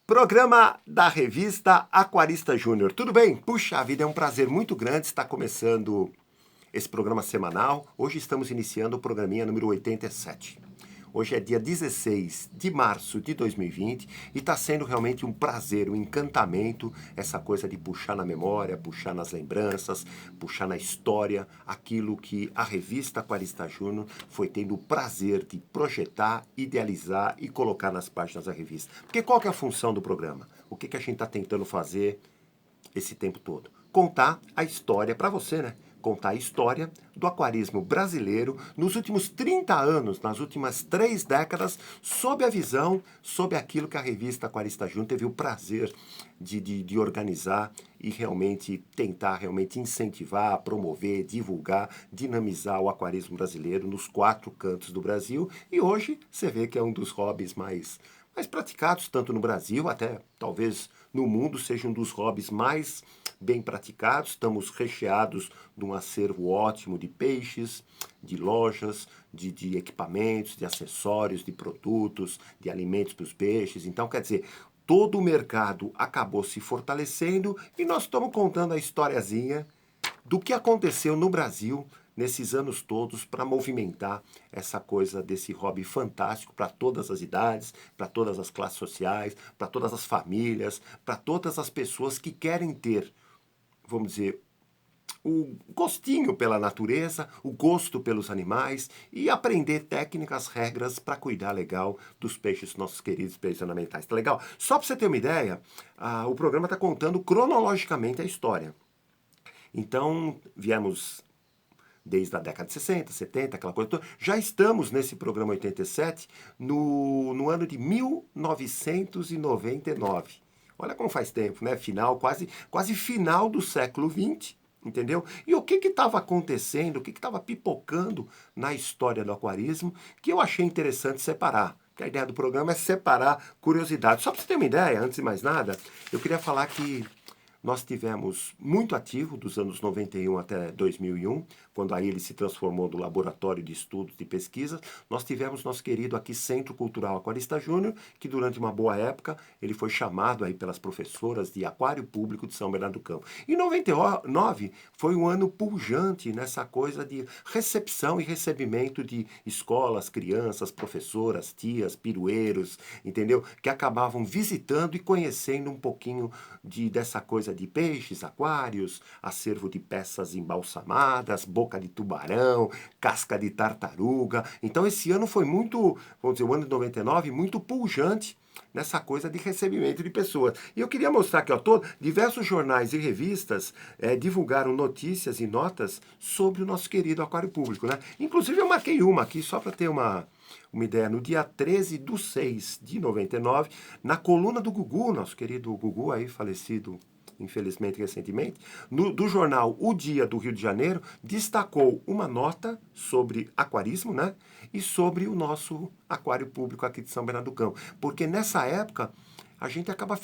Programa da revista Aquarista Júnior. Tudo bem? Puxa vida, é um prazer muito grande estar começando esse programa semanal. Hoje estamos iniciando o programinha número 87. Hoje é dia 16 de março de 2020 e está sendo realmente um prazer, um encantamento, essa coisa de puxar na memória, puxar nas lembranças, puxar na história, aquilo que a revista Aquarista Júnior foi tendo o prazer de projetar, idealizar e colocar nas páginas da revista. Porque qual que é a função do programa? O que a gente está tentando fazer esse tempo todo? Contar a história para você, né? Contar a história do aquarismo brasileiro nos últimos 30 anos, nas últimas 3 décadas, sob a visão, sob aquilo que a revista Aquarista Júnior teve o prazer de organizar e realmente tentar incentivar, promover, divulgar, dinamizar o aquarismo brasileiro nos 4 cantos do Brasil. E hoje você vê que é um dos hobbies mais praticados, tanto no Brasil, até talvez no mundo, seja um dos hobbies mais bem praticados. Estamos recheados de um acervo ótimo de peixes, de lojas, de equipamentos, de acessórios, de produtos, de alimentos para os peixes. Então, quer dizer, todo o mercado acabou se fortalecendo e nós estamos contando a historiazinha do que aconteceu no Brasil nesses anos todos para movimentar essa coisa desse hobby fantástico para todas as idades, para todas as classes sociais, para todas as famílias, para todas as pessoas que querem ter, vamos dizer, o gostinho pela natureza, o gosto pelos animais e aprender técnicas, regras para cuidar legal dos peixes, nossos queridos peixes ornamentais. Tá legal? Só para você ter uma ideia, o programa está contando cronologicamente a história. Então, viemos desde a década de 60, 70, aquela coisa toda. Já estamos nesse programa 87 no ano de 1999. Olha como faz tempo, né? Final, quase final do século XX, entendeu? E o que estava acontecendo, o que estava pipocando na história do aquarismo, que eu achei interessante separar. Que a ideia do programa é separar curiosidades. Só para você ter uma ideia, antes de mais nada, eu queria falar que nós tivemos muito ativo dos anos 91 até 2001, quando aí ele se transformou no Laboratório de Estudos de Pesquisa. Nós tivemos nosso querido aqui Centro Cultural Aquarista Júnior, que durante uma boa época ele foi chamado aí pelas professoras de Aquário Público de São Bernardo do Campo. E 99 foi um ano pujante nessa coisa de recepção e recebimento de escolas, crianças, professoras, tias, pirueiros, entendeu? Que acabavam visitando e conhecendo um pouquinho dessa coisa de peixes, aquários, acervo de peças embalsamadas, boca de tubarão, casca de tartaruga. Então esse ano foi muito, vamos dizer, o ano de 99, muito pujante nessa coisa de recebimento de pessoas. E eu queria mostrar aqui, ó, diversos jornais e revistas divulgaram notícias e notas sobre o nosso querido aquário público, né? Inclusive eu marquei uma aqui só para ter uma ideia. No dia 13/6/99, na coluna do Gugu, nosso querido Gugu aí falecido infelizmente recentemente, do jornal O Dia do Rio de Janeiro, destacou uma nota sobre aquarismo, né? E sobre o nosso aquário público aqui de São Bernardo do Campo. Porque nessa época a gente acaba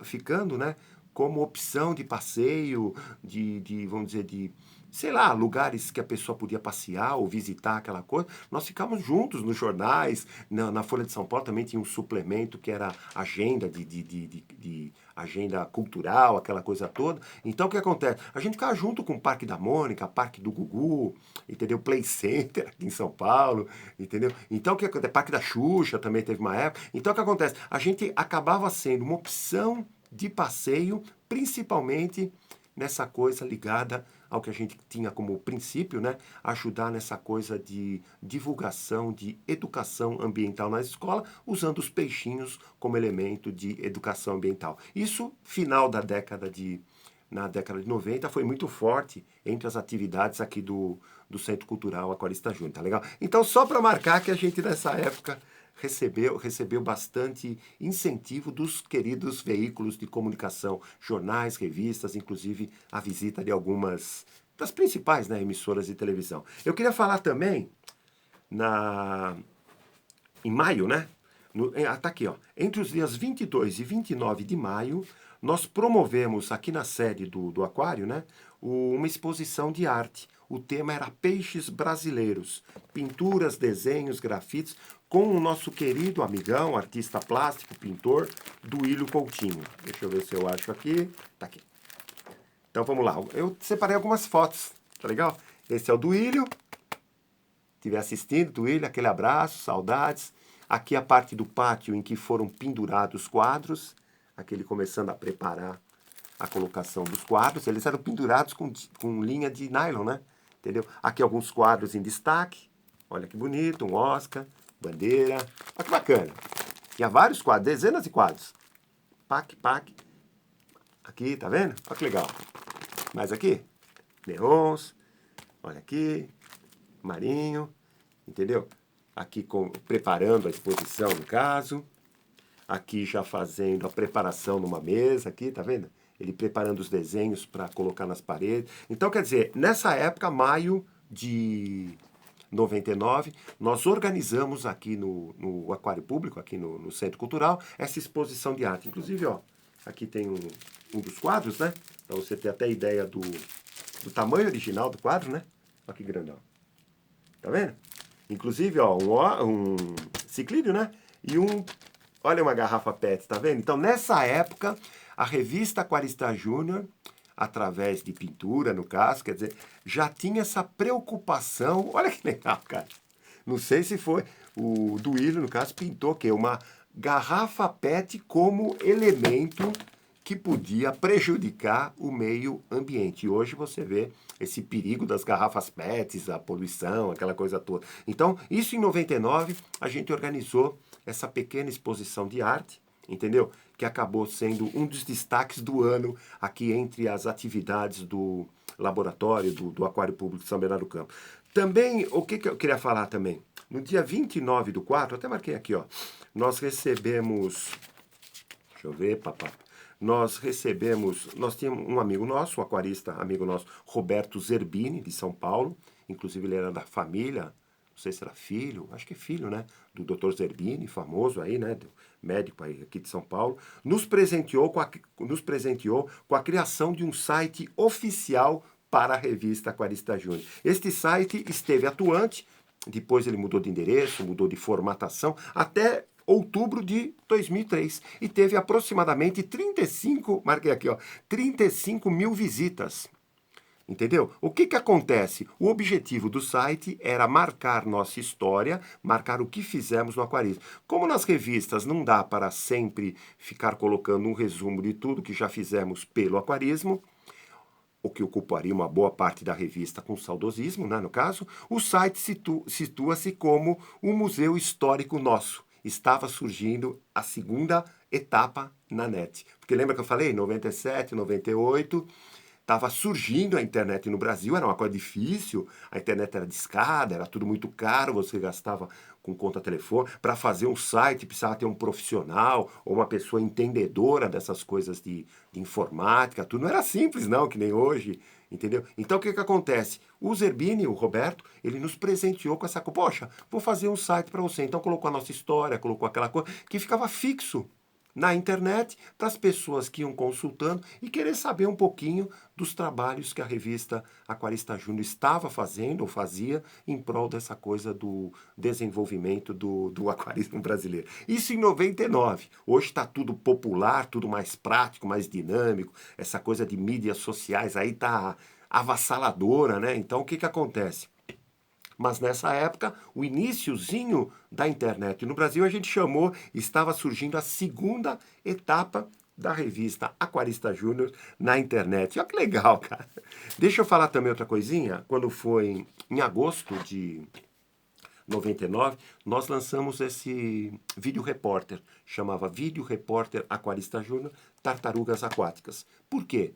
ficando, né? Como opção de passeio, vamos dizer, sei lá, lugares que a pessoa podia passear ou visitar aquela coisa. Nós ficamos juntos nos jornais, na Folha de São Paulo também tinha um suplemento que era agenda de agenda cultural, aquela coisa toda. Então o que acontece? A gente ficava junto com o Parque da Mônica, Parque do Gugu, entendeu? Play Center aqui em São Paulo, entendeu? Então o que acontece? Parque da Xuxa também teve uma época. Então o que acontece? A gente acabava sendo uma opção de passeio, principalmente nessa coisa ligada ao que a gente tinha como princípio, né? Ajudar nessa coisa de divulgação, de educação ambiental na escola, usando os peixinhos como elemento de educação ambiental. Isso, na década de 90, foi muito forte entre as atividades aqui do Centro Cultural Aquarista Júnior, tá legal? Então, só para marcar que a gente nessa época recebeu bastante incentivo dos queridos veículos de comunicação, jornais, revistas, inclusive a visita de algumas das principais, né, emissoras de televisão. Eu queria falar também em maio, né? Tá aqui, ó. Entre os dias 22 e 29 de maio, nós promovemos aqui na sede do Aquário, né, uma exposição de arte, o tema era peixes brasileiros, pinturas, desenhos, grafites, com o nosso querido amigão, artista plástico, pintor, Duílio Coutinho. Deixa eu ver se eu acho aqui. Tá aqui. Então vamos lá. Eu separei algumas fotos, tá legal? Esse é o Duílio. Estiver assistindo, Duílio, aquele abraço, saudades. Aqui a parte do pátio em que foram pendurados quadros. Aquele começando a preparar a colocação dos quadros. Eles eram pendurados com linha de nylon, né? Entendeu? Aqui alguns quadros em destaque. Olha que bonito, um Oscar, bandeira. Olha que bacana. Tinha vários quadros, dezenas de quadros. Pac. Aqui, tá vendo? Olha que legal. Mais aqui, neons. Olha aqui, marinho. Entendeu? Aqui preparando a exposição, no caso. Aqui já fazendo a preparação numa mesa, aqui, tá vendo? Ele preparando os desenhos para colocar nas paredes. Então, quer dizer, nessa época, maio de 99, nós organizamos aqui no Aquário Público, aqui no Centro Cultural, essa exposição de arte. Inclusive, ó, aqui tem um dos quadros, né? Para você ter até ideia do tamanho original do quadro, né? Olha que grandão. Tá vendo? Inclusive, ó, um ciclídeo, né? E olha uma garrafa PET, tá vendo? Então, nessa época, a revista Aquarista Júnior, através de pintura, no caso, quer dizer, já tinha essa preocupação. Olha que legal, cara. Não sei se foi o Duílio, no caso, pintou que uma garrafa PET como elemento que podia prejudicar o meio ambiente. E hoje você vê esse perigo das garrafas PETs, a poluição, aquela coisa toda. Então, isso em 99, a gente organizou essa pequena exposição de arte, entendeu? Que acabou sendo um dos destaques do ano aqui entre as atividades do laboratório do Aquário Público de São Bernardo do Campo. Também, o que eu queria falar também? No dia 29/4, até marquei aqui, ó, nós recebemos, deixa eu ver, nós tínhamos um amigo nosso, um aquarista amigo nosso, Roberto Zerbini, de São Paulo, inclusive ele era da família, não sei se era filho, acho que é filho, né, do Dr. Zerbini, famoso aí, né, médico aí aqui de São Paulo, nos presenteou com a criação de um site oficial para a revista Aquarista Júnior. Este site esteve atuante, depois ele mudou de endereço, mudou de formatação, até outubro de 2003. E teve aproximadamente 35 mil visitas. Entendeu? O que acontece? O objetivo do site era marcar nossa história, marcar o que fizemos no aquarismo. Como nas revistas não dá para sempre ficar colocando um resumo de tudo que já fizemos pelo aquarismo, o que ocuparia uma boa parte da revista com saudosismo, né, no caso, o site situa-se como um museu histórico nosso. Estava surgindo a segunda etapa na net. Porque lembra que eu falei? 97, 98, estava surgindo a internet no Brasil, era uma coisa difícil, a internet era discada, era tudo muito caro, você gastava com conta telefone. Para fazer um site precisava ter um profissional ou uma pessoa entendedora dessas coisas de informática, tudo não era simples não, que nem hoje, entendeu? Então o que acontece? O Zerbini, o Roberto, ele nos presenteou com essa coisa, poxa, vou fazer um site para você. Então colocou a nossa história, colocou aquela coisa que ficava fixo na internet para as pessoas que iam consultando e querer saber um pouquinho dos trabalhos que a revista Aquarista Júnior estava fazendo ou fazia em prol dessa coisa do desenvolvimento do aquarismo brasileiro. Isso em 99. Hoje está tudo popular, tudo mais prático, mais dinâmico. Essa coisa de mídias sociais aí está avassaladora, né? Então o que acontece? Mas nessa época, o iniciozinho da internet no Brasil, a gente estava surgindo a segunda etapa da revista Aquarista Júnior na internet. Olha que legal, cara. Deixa eu falar também outra coisinha. Quando foi em agosto de 99, nós lançamos esse vídeo repórter, chamava Vídeo Repórter Aquarista Júnior, Tartarugas Aquáticas. Por quê?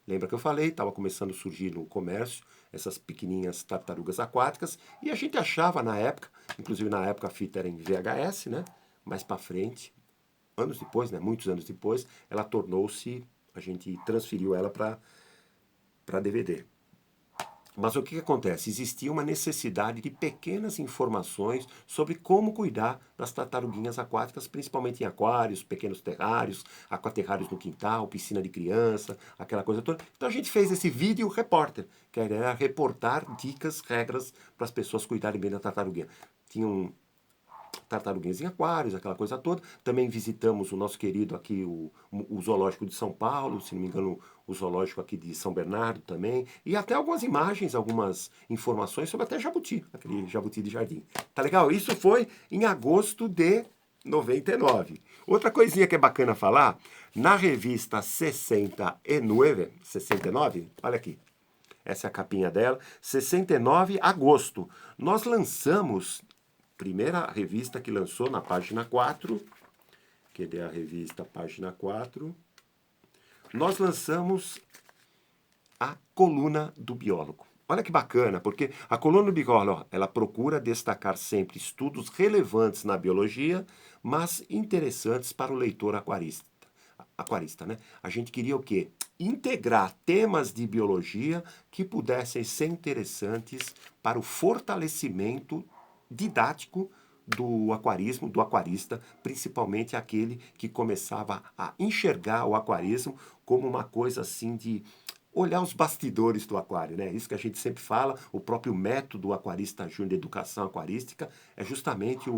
Lembra que eu falei, estava começando a surgir no comércio essas pequenininhas tartarugas aquáticas e a gente achava na época, inclusive na época a fita era em VHS, né? Mais para frente, anos depois, né? Muitos anos depois, ela tornou-se, a gente transferiu ela para DVD. Mas o que acontece? Existia uma necessidade de pequenas informações sobre como cuidar das tartaruguinhas aquáticas, principalmente em aquários, pequenos terrários, aquaterrários no quintal, piscina de criança, aquela coisa toda. Então a gente fez esse vídeo repórter, que era reportar dicas, regras para as pessoas cuidarem bem da tartaruguinha. Tinham tartaruguinhas em aquários, aquela coisa toda. Também visitamos o nosso querido aqui, o Zoológico de São Paulo, se não me engano, o Zoológico aqui de São Bernardo também. E até algumas imagens, algumas informações sobre até jabuti, aquele jabuti de jardim. Tá legal? Isso foi em agosto de 99. Outra coisinha que é bacana falar, na revista 69, olha aqui, essa é a capinha dela, 69, agosto. Nós lançamos primeira revista que lançou na página 4, que é a revista página 4, nós lançamos a coluna do biólogo. Olha que bacana, porque a coluna do biólogo, ela procura destacar sempre estudos relevantes na biologia, mas interessantes para o leitor aquarista, né? A gente queria o quê? Integrar temas de biologia que pudessem ser interessantes para o fortalecimento didático do aquarismo, do aquarista, principalmente aquele que começava a enxergar o aquarismo como uma coisa assim de olhar os bastidores do aquário, né? Isso que a gente sempre fala, o próprio método aquarista júnior de educação aquarística é justamente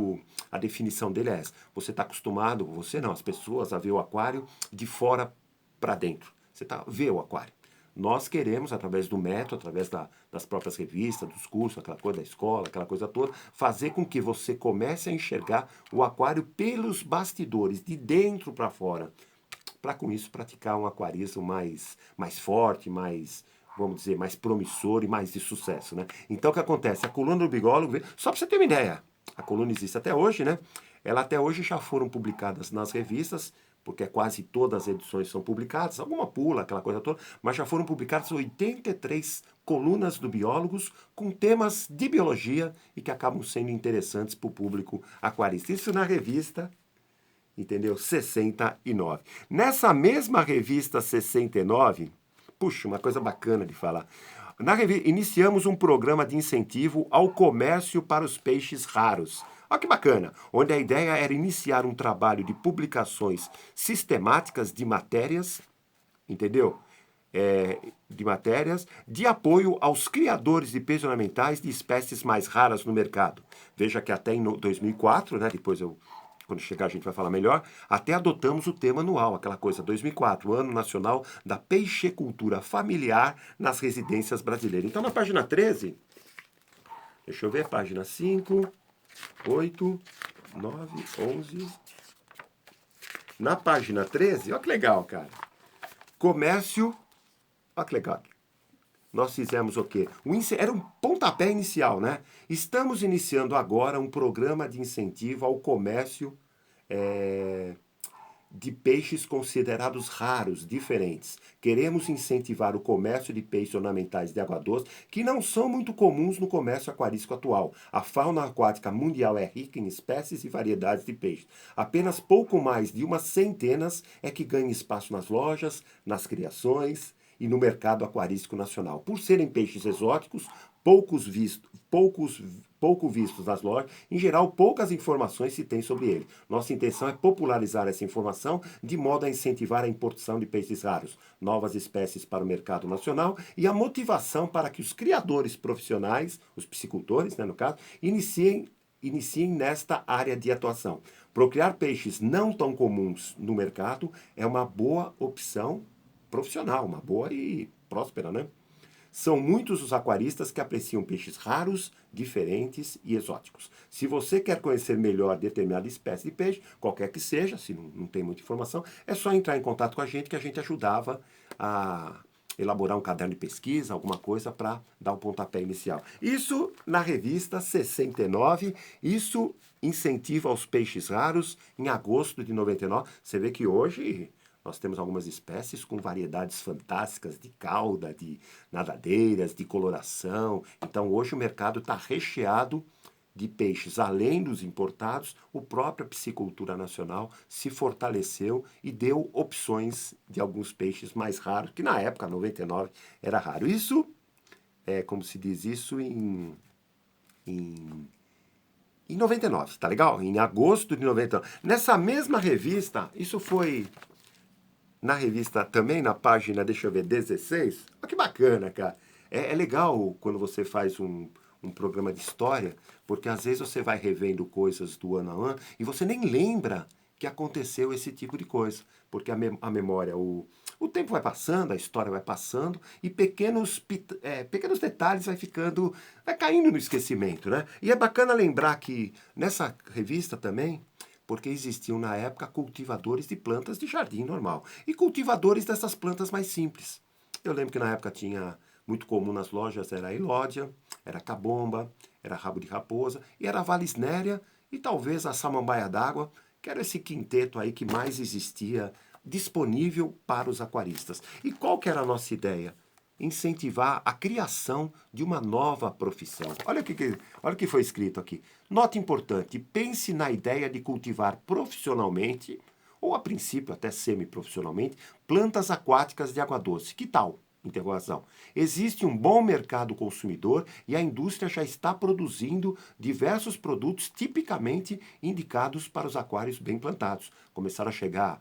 a definição dele é essa. Você está acostumado, você não, as pessoas a ver o aquário de fora para dentro. Você vê o aquário. Nós queremos, através do método, através das próprias revistas, dos cursos, aquela coisa da escola, aquela coisa toda, fazer com que você comece a enxergar o aquário pelos bastidores, de dentro para fora, para com isso praticar um aquarismo mais forte, mais, vamos dizer, mais promissor e mais de sucesso, né? Então o que acontece? A coluna do biólogo, só para você ter uma ideia, a coluna existe até hoje, né? Ela até hoje já foram publicadas nas revistas, porque quase todas as edições são publicadas, alguma pula, aquela coisa toda, mas já foram publicadas 83 colunas do biólogos com temas de biologia e que acabam sendo interessantes para o público aquarista. Isso na revista, entendeu? 69. Nessa mesma revista 69, puxa, uma coisa bacana de falar. Na revista, iniciamos um programa de incentivo ao comércio para os peixes raros. Olha que bacana, onde a ideia era iniciar um trabalho de publicações sistemáticas de matérias, entendeu? De matérias de apoio aos criadores de peixes ornamentais de espécies mais raras no mercado. Veja que até em 2004, né, depois quando chegar a gente vai falar melhor, até adotamos o tema anual, aquela coisa, 2004, Ano Nacional da Peixicultura Familiar nas Residências Brasileiras. Então na página 13, deixa eu ver, página 5, 8, 9, 11... Na página 13, olha que legal, cara. Comércio, olha que legal. Nós fizemos o quê? Era um pontapé inicial, né? Estamos iniciando agora um programa de incentivo ao comércio de peixes considerados raros, diferentes. Queremos incentivar o comércio de peixes ornamentais de água doce, que não são muito comuns no comércio aquarístico atual. A fauna aquática mundial é rica em espécies e variedades de peixes. Apenas pouco mais de umas centenas é que ganham espaço nas lojas, nas criações e no mercado aquarístico nacional. Por serem peixes exóticos, pouco vistos nas lojas, em geral, poucas informações se tem sobre ele. Nossa intenção é popularizar essa informação de modo a incentivar a importação de peixes raros, novas espécies para o mercado nacional e a motivação para que os criadores profissionais, os piscicultores, né, no caso, iniciem nesta área de atuação. Procriar peixes não tão comuns no mercado é uma boa opção profissional, uma boa e próspera, né? São muitos os aquaristas que apreciam peixes raros, diferentes e exóticos. Se você quer conhecer melhor determinada espécie de peixe, qualquer que seja, se não tem muita informação, é só entrar em contato com a gente que a gente ajudava a elaborar um caderno de pesquisa, alguma coisa para dar o pontapé inicial. Isso na revista 69, isso incentiva aos peixes raros em agosto de 99. Você vê que hoje nós temos algumas espécies com variedades fantásticas de cauda, de nadadeiras, de coloração. Então hoje o mercado está recheado de peixes, além dos importados, a própria piscicultura nacional se fortaleceu e deu opções de alguns peixes mais raros, que na época, 99, era raro. Isso como se diz isso, em, em 99, tá legal? Em agosto de 99. Nessa mesma revista, isso foi na revista também, na página, deixa eu ver, 16. Olha que bacana, cara. É legal quando você faz um programa de história, porque às vezes você vai revendo coisas do ano a ano e você nem lembra que aconteceu esse tipo de coisa. Porque a memória, o tempo vai passando, a história vai passando e pequenos detalhes vai caindo no esquecimento, né? E é bacana lembrar que nessa revista também porque existiam na época cultivadores de plantas de jardim normal e cultivadores dessas plantas mais simples. Eu lembro que na época tinha muito comum nas lojas era a ilódia, era a cabomba, era rabo de raposa e era a valisnéria e talvez a samambaia d'água, que era esse quinteto aí que mais existia disponível para os aquaristas. E qual que era a nossa ideia? Incentivar a criação de uma nova profissão. Olha o que foi escrito aqui. Nota importante, pense na ideia de cultivar profissionalmente, ou a princípio até semi-profissionalmente, plantas aquáticas de água doce. Que tal? Interrogação. Existe um bom mercado consumidor e a indústria já está produzindo diversos produtos tipicamente indicados para os aquários bem plantados. Começaram a chegar,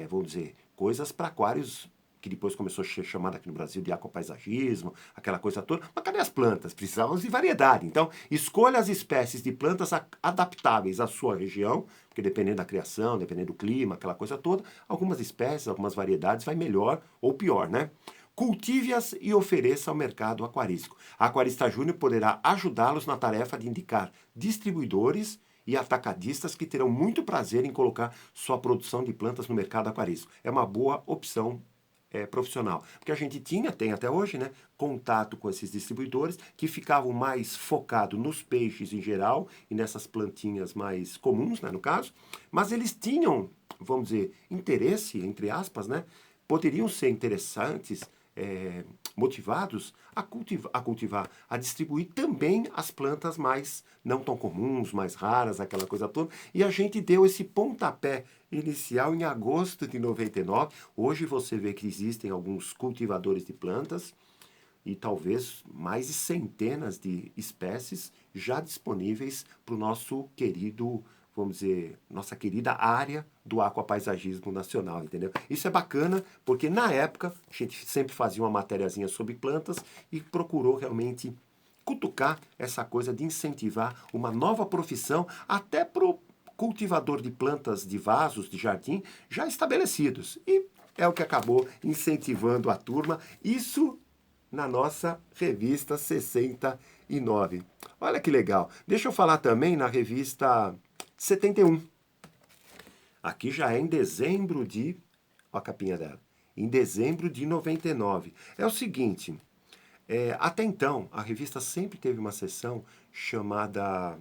vamos dizer, coisas para aquários que depois começou a ser chamada aqui no Brasil de aquapaisagismo, aquela coisa toda. Mas cadê as plantas? Precisávamos de variedade. Então, escolha as espécies de plantas adaptáveis à sua região, porque dependendo da criação, dependendo do clima, aquela coisa toda, algumas espécies, algumas variedades vai melhor ou pior, né? Cultive-as e ofereça ao mercado aquarístico. A Aquarista Júnior poderá ajudá-los na tarefa de indicar distribuidores e atacadistas que terão muito prazer em colocar sua produção de plantas no mercado aquarístico. É uma boa opção profissional. Porque a gente tem até hoje, né, contato com esses distribuidores que ficavam mais focados nos peixes em geral e nessas plantinhas mais comuns, né, no caso, mas eles tinham, vamos dizer, interesse, entre aspas, né, poderiam ser interessantes, motivados a cultivar, a distribuir também as plantas mais não tão comuns, mais raras, aquela coisa toda. E a gente deu esse pontapé inicial em agosto de 99. Hoje você vê que existem alguns cultivadores de plantas e talvez mais de centenas de espécies já disponíveis para o nosso querido, vamos dizer, nossa querida área do aquapaisagismo nacional, entendeu? Isso é bacana, porque na época a gente sempre fazia uma matériazinha sobre plantas e procurou realmente cutucar essa coisa de incentivar uma nova profissão até para o cultivador de plantas de vasos de jardim já estabelecidos. E é o que acabou incentivando a turma. Isso na nossa revista 69. Olha que legal. Deixa eu falar também na revista 71. Aqui já é em dezembro de... Olha a capinha dela. Em dezembro de 99. É o seguinte, até então, a revista sempre teve uma seção chamada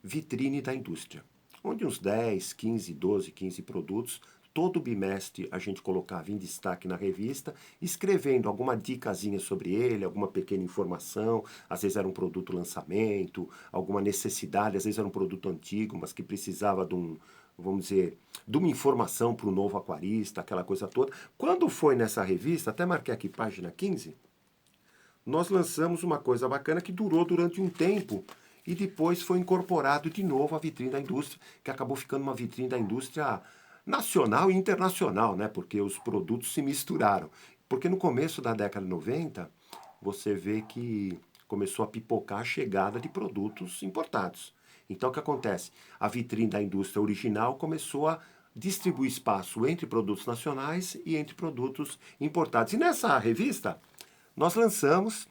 Vitrine da Indústria, onde uns 10, 15, 12, 15 produtos, todo bimestre a gente colocava em destaque na revista, escrevendo alguma dicasinha sobre ele, alguma pequena informação, às vezes era um produto lançamento, alguma necessidade, às vezes era um produto antigo, mas que precisava de vamos dizer, de uma informação para o novo aquarista, aquela coisa toda. Quando foi nessa revista, até marquei aqui página 15, nós lançamos uma coisa bacana que durou durante um tempo e depois foi incorporado de novo à vitrine da indústria, que acabou ficando uma vitrine da indústria nacional e internacional, né? Porque os produtos se misturaram. Porque no começo da década de 90, você vê que começou a pipocar a chegada de produtos importados. Então o que acontece? A vitrine da indústria original começou a distribuir espaço entre produtos nacionais e entre produtos importados. E nessa revista, nós lançamos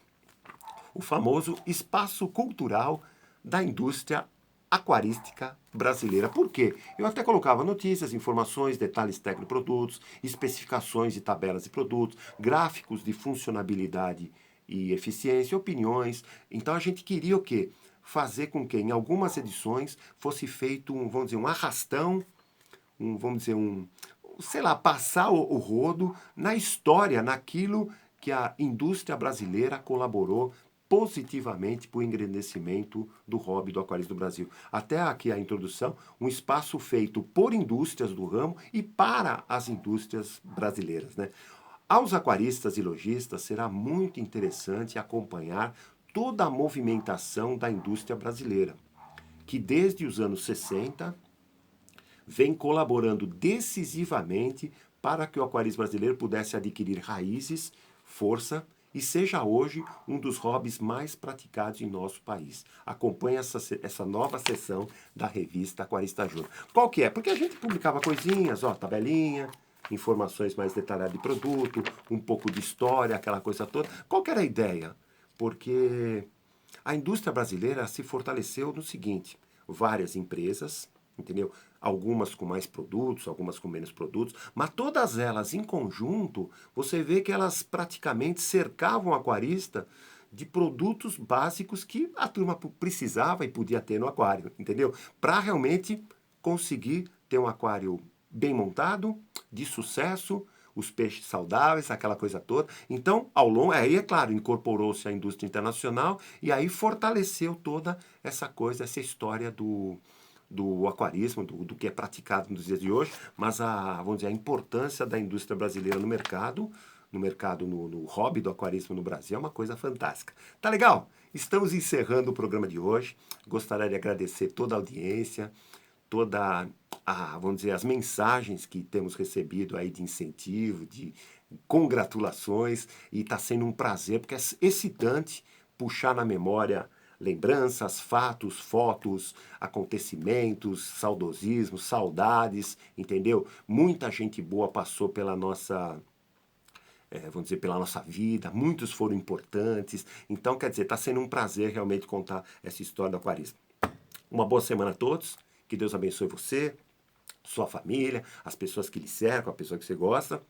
o famoso Espaço Cultural da Indústria Aquarística Brasileira. Por quê? Eu até colocava notícias, informações, detalhes técnicos de produtos, especificações e tabelas de produtos, gráficos de funcionabilidade e eficiência, opiniões. Então a gente queria o quê? Fazer com que em algumas edições fosse feito vamos dizer, um arrastão, vamos dizer, sei lá, passar o rodo na história, naquilo que a indústria brasileira colaborou positivamente para o engrandecimento do hobby do aquarismo do Brasil. Até aqui a introdução, um espaço feito por indústrias do ramo e para as indústrias brasileiras, né? Aos aquaristas e lojistas será muito interessante acompanhar toda a movimentação da indústria brasileira, que desde os anos 60 vem colaborando decisivamente para que o aquarismo brasileiro pudesse adquirir raízes, força e seja hoje um dos hobbies mais praticados em nosso país. Acompanhe essa nova sessão da revista Aquarista Júnior. Qual que é? Porque a gente publicava coisinhas, ó, tabelinha, informações mais detalhadas de produto, um pouco de história, aquela coisa toda. Qual que era a ideia? Porque a indústria brasileira se fortaleceu no seguinte, várias empresas, entendeu? Algumas com mais produtos, algumas com menos produtos, mas todas elas em conjunto, você vê que elas praticamente cercavam o aquarista de produtos básicos que a turma precisava e podia ter no aquário, entendeu? Para realmente conseguir ter um aquário bem montado, de sucesso, os peixes saudáveis, aquela coisa toda. Então, ao longo, aí é claro, incorporou-se a indústria internacional e aí fortaleceu toda essa coisa, essa história do aquarismo, do que é praticado nos dias de hoje, mas vamos dizer, a importância da indústria brasileira no hobby do aquarismo no Brasil é uma coisa fantástica. Tá legal? Estamos encerrando o programa de hoje. Gostaria de agradecer toda a audiência, vamos dizer, as mensagens que temos recebido aí de incentivo, de congratulações, e está sendo um prazer, porque é excitante puxar na memória lembranças, fatos, fotos, acontecimentos, saudosismo, saudades, entendeu? Muita gente boa passou pela nossa, vamos dizer, pela nossa vida, muitos foram importantes, então, quer dizer, está sendo um prazer realmente contar essa história do aquarismo. Uma boa semana a todos, que Deus abençoe você, sua família, as pessoas que lhe cercam, a pessoa que você gosta.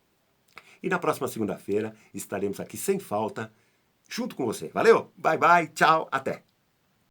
E na próxima segunda-feira estaremos aqui sem falta, junto com você. Valeu, bye bye, tchau, até!